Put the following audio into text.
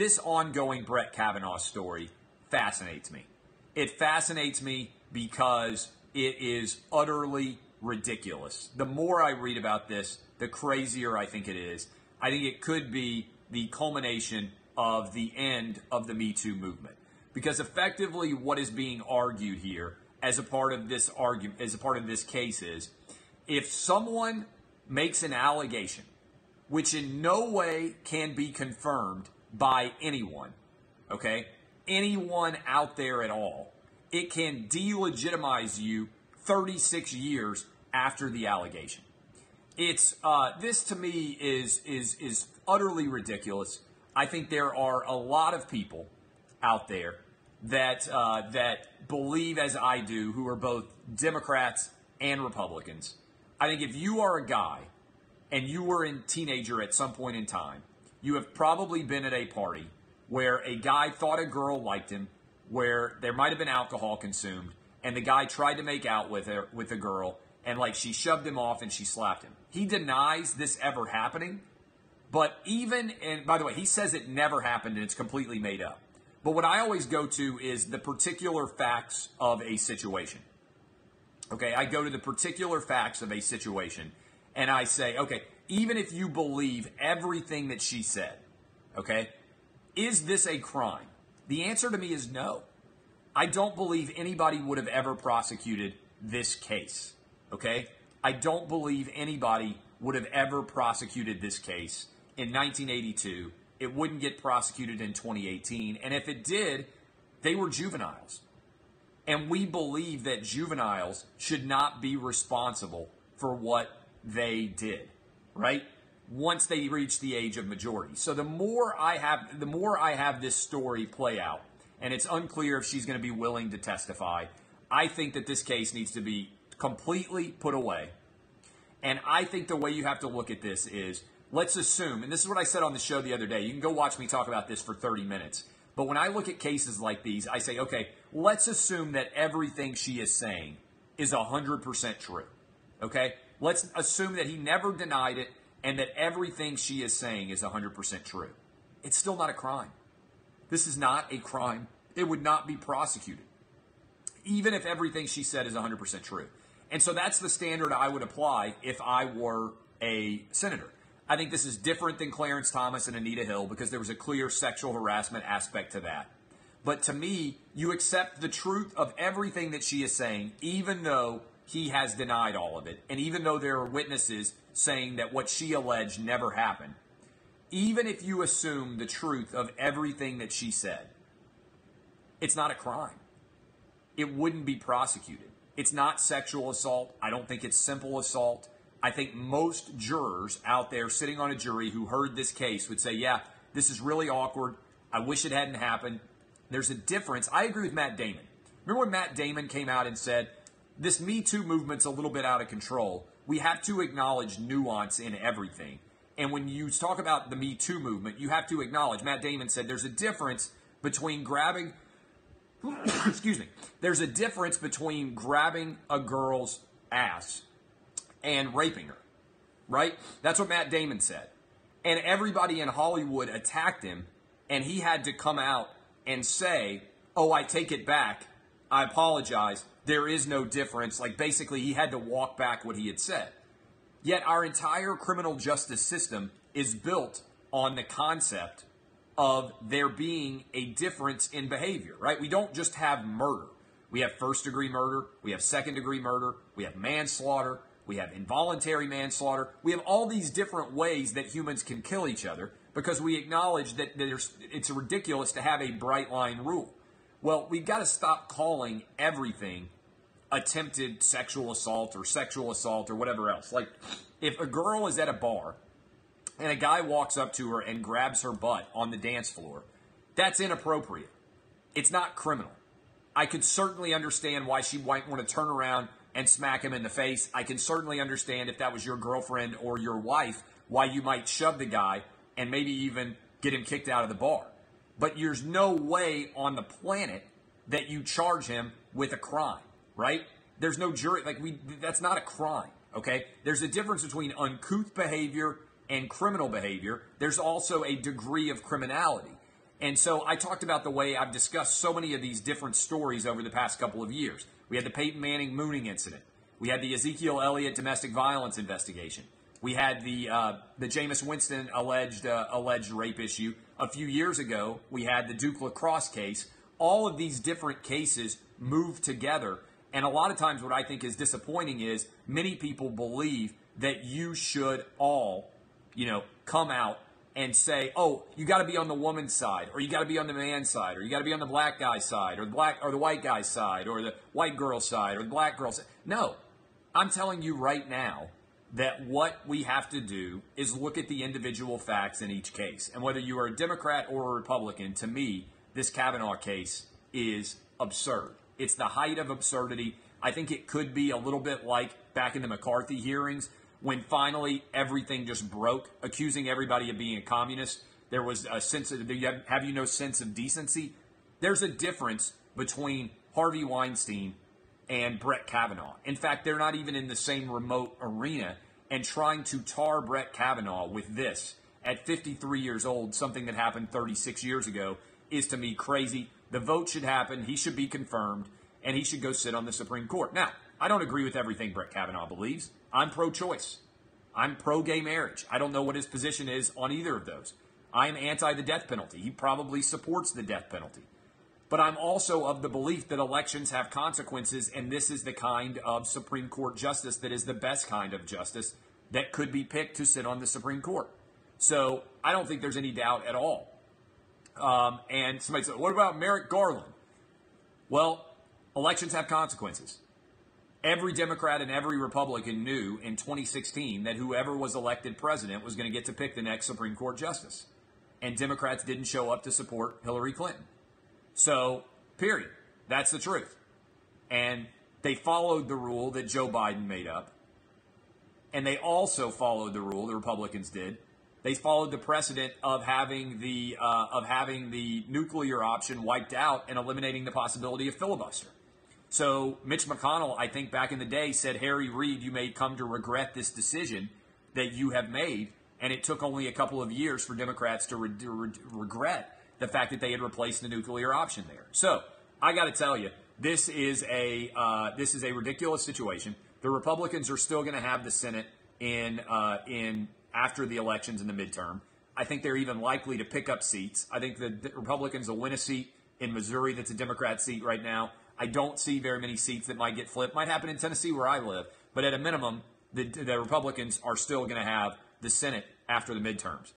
this ongoing Brett Kavanaugh story fascinates me. It fascinates me because it is utterly ridiculous. The more I read about this, the crazier I think it is. I think it could be the culmination of the end of the Me Too movement. Because effectively what is being argued here as a part of this argument, as a part of this case is, if someone makes an allegation which in no way can be confirmed by anyone, okay, anyone out there at all, it can delegitimize you 36 years after the allegation. It's this to me is utterly ridiculous. I think there are a lot of people out there that that believe as I do, who are both Democrats and Republicans. I think if you are a guy and you were a teenager at some point in time, you have probably been at a party where a guy thought a girl liked him, where there might have been alcohol consumed, and the guy tried to make out with the girl, and like she shoved him off and she slapped him. He denies this ever happening, but and by the way, he says it never happened and it's completely made up. But what I always go to is the particular facts of a situation. Okay, I go to the particular facts of a situation and I say, okay, even if you believe everything that she said, okay, is this a crime? The answer to me is no. I don't believe anybody would have ever prosecuted this case, okay? I don't believe anybody would have ever prosecuted this case in 1982. It wouldn't get prosecuted in 2018. And if it did, they were juveniles. And we believe that juveniles should not be responsible for what they did, right? Once they reach the age of majority. So the more I have this story play out, and it's unclear if she's going to be willing to testify, I think that this case needs to be completely put away. And I think the way you have to look at this is, let's assume, and this is what I said on the show the other day, you can go watch me talk about this for 30 minutes. But when I look at cases like these, I say, okay, let's assume that everything she is saying is 100% true. Okay? Let's assume that he never denied it and that everything she is saying is 100% true. It's still not a crime. This is not a crime. It would not be prosecuted, even if everything she said is 100% true. And so that's the standard I would apply if I were a senator. I think this is different than Clarence Thomas and Anita Hill because there was a clear sexual harassment aspect to that. But to me, you accept the truth of everything that she is saying, even though he has denied all of it, and even though there are witnesses saying that what she alleged never happened. Even if you assume the truth of everything that she said, it's not a crime. It wouldn't be prosecuted. It's not sexual assault. I don't think it's simple assault. I think most jurors out there sitting on a jury who heard this case would say, yeah, this is really awkward. I wish it hadn't happened. There's a difference. I agree with Matt Damon. Remember when Matt Damon came out and said, this Me Too movement's a little bit out of control. We have to acknowledge nuance in everything. And when you talk about the Me Too movement, you have to acknowledge, Matt Damon said, there's a difference between grabbing, excuse me, there's a difference between grabbing a girl's ass and raping her, right? That's what Matt Damon said. And everybody in Hollywood attacked him, and he had to come out and say, oh, I take it back. I apologize. There is no difference. Like, basically, he had to walk back what he had said. Yet our entire criminal justice system is built on the concept of there being a difference in behavior, right? We don't just have murder. We have first-degree murder. We have second-degree murder. We have manslaughter. We have involuntary manslaughter. We have all these different ways that humans can kill each other because we acknowledge that it's ridiculous to have a bright-line rule. Well, we've got to stop calling everything attempted sexual assault or whatever else. Like, if a girl is at a bar and a guy walks up to her and grabs her butt on the dance floor, that's inappropriate. It's not criminal. I could certainly understand why she might want to turn around and smack him in the face. I can certainly understand if that was your girlfriend or your wife, why you might shove the guy and maybe even get him kicked out of the bar. But there's no way on the planet that you charge him with a crime, right? There's no jury. That's not a crime, okay? There's a difference between uncouth behavior and criminal behavior. There's also a degree of criminality. And so I talked about the way I've discussed so many of these different stories over the past couple of years. We had the Peyton Manning mooning incident. We had the Ezekiel Elliott domestic violence investigation. We had the Jameis Winston alleged rape issue. A few years ago, we had the Duke lacrosse case. All of these different cases move together. And a lot of times what I think is disappointing is many people believe that you should all, come out and say, oh, you got to be on the woman's side, or you got to be on the man's side, or you got to be on the black guy's side, or the white guy's side, or the white girl's side, or the black girl's side. No, I'm telling you right now that what we have to do is look at the individual facts in each case. And whether you are a Democrat or a Republican, to me, this Kavanaugh case is absurd. It's the height of absurdity. I think it could be a little bit like back in the McCarthy hearings when finally everything just broke, accusing everybody of being a communist. There was a sense of, have you no sense of decency? There's a difference between Harvey Weinstein and Brett Kavanaugh. In fact, they're not even in the same remote arena, and trying to tar Brett Kavanaugh with this at 53 years old, something that happened 36 years ago, is to me crazy. The vote should happen. He should be confirmed, and he should go sit on the Supreme Court. Now, I don't agree with everything Brett Kavanaugh believes. I'm pro-choice. I'm pro-gay marriage. I don't know what his position is on either of those. I'm anti the death penalty. He probably supports the death penalty. But I'm also of the belief that elections have consequences, and this is the kind of Supreme Court justice that is the best kind of justice that could be picked to sit on the Supreme Court. So I don't think there's any doubt at all. And somebody said, what about Merrick Garland? Well, elections have consequences. Every Democrat and every Republican knew in 2016 that whoever was elected president was going to get to pick the next Supreme Court justice. And Democrats didn't show up to support Hillary Clinton. So, period. That's the truth. And they followed the rule that Joe Biden made up. And they also followed the rule, the Republicans did. They followed the precedent of having the nuclear option wiped out and eliminating the possibility of filibuster. So Mitch McConnell, I think back in the day, said, Harry Reid, you may come to regret this decision that you have made. And it took only a couple of years for Democrats to regret the fact that they had replaced the nuclear option there. So I got to tell you, this is a ridiculous situation. The Republicans are still going to have the Senate in after the elections in the midterm. I think they're even likely to pick up seats. I think the Republicans will win a seat in Missouri that's a Democrat seat right now. I don't see very many seats that might get flipped. Might happen in Tennessee where I live. But at a minimum, the Republicans are still going to have the Senate after the midterms.